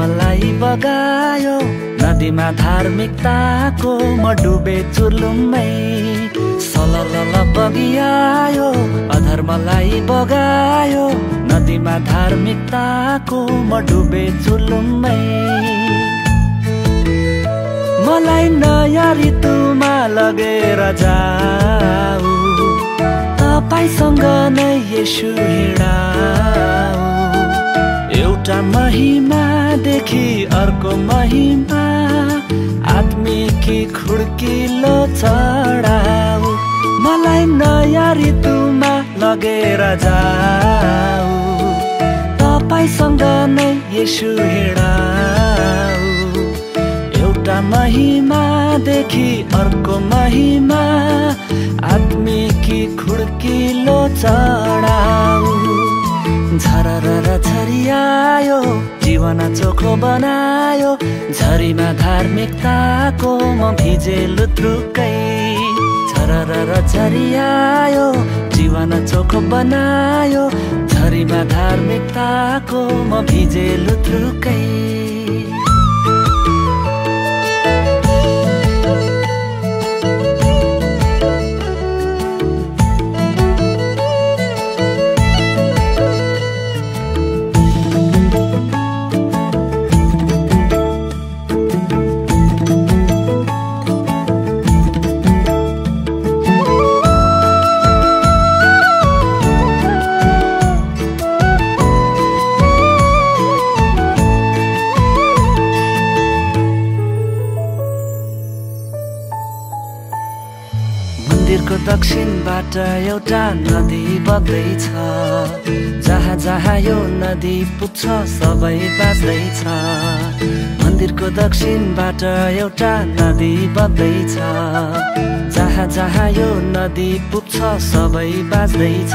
अधर्मलाई बगायो नदीमा धार्मिकताको म डुबे चुर्लुम्मै सललल बगिआयो अधर्मलाई बगायो नदीमा धार्मिकताको म डुबे चुर्लुम्मै मलाई नयाँ ऋतुमा लगेर जाऊ तपाईसँग नै येशू हिँडाऊ एउटा महिमादेखि अर्को महिमा आत्मिकी खुड्किलो चढाऊ मलाई नयाँ ऋतुमा लगेर जाऊ तपाईसँग नै येशू हिँडाऊ एउटा महिमादेखि अर्को महिमा आत्मिकी खुड्किलो चढाऊ झरर झरियायो जीवन चोखो बनायो झरीमा धार्मिकताको म भिजे लुत्रुकै झरर झरियायो जीवन चोखो बनायो झरीमा धार्मिकताको म भिजे लुत्रुकै मन्दिरको दक्षिणबाट एउटा नदी बग्दैछ जहाँ जहाँ यो नदी पुग्छ सबै बाँच्दैछ मन्दिरको दक्षिणबाट एउटा नदी बग्दैछ जहाँ जहाँ यो नदी पुग्छ सबै बाँच्दैछ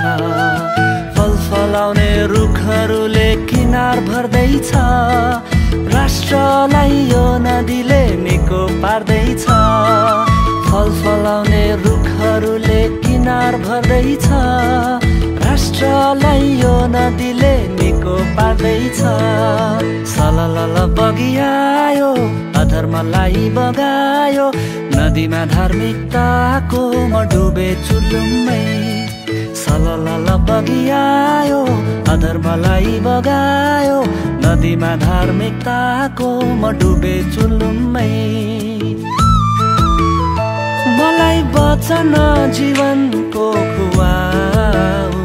फल फलाउने रुखहरूले किनार भर्दैछ राष्ट्रलाई यो नदीले निको पार्दैछ फल फलाउने रुखहरूले किनार भर्दैछ राष्ट्रलाई यो नदीले निको पार्दैछ सललल बगिआयो अधर्मलाई बगायो नदीमा धार्मिकताको म डुबे चुर्लुम्मै सललल बगिआयो अधर्मलाई बगायो नदीमा धार्मिकताको म डुबे चुर्लुम्मै मलाई वचन जीवनको खुवाऊ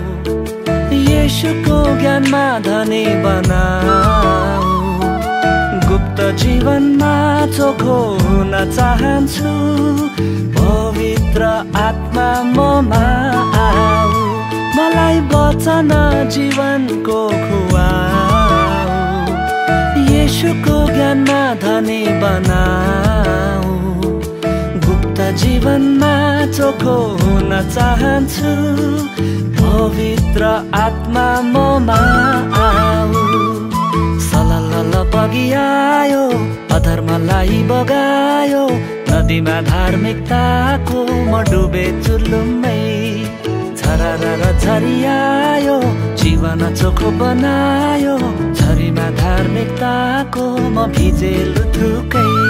येशूको ज्ञानमा धनी बनाऊ गुप्त जीवनमा चोखो हुन चाहन्छु पवित्र आत्मा ममा आऊ मलाई वचन जीवनको खुवाऊ येशूको ज्ञानमा धनी बनाऊ जीवनमा चोखो हुन चाहन्छु पवित्र आत्मा ममा आऊ सललल बगिआयो अधर्मलाई बगायो नदीमा धार्मिकताको म डुबे चुर्लुम्मै झरर झरियायो जीवन चोखो बनायो झरीमा धार्मिकताको म भिजे लुत्रुकै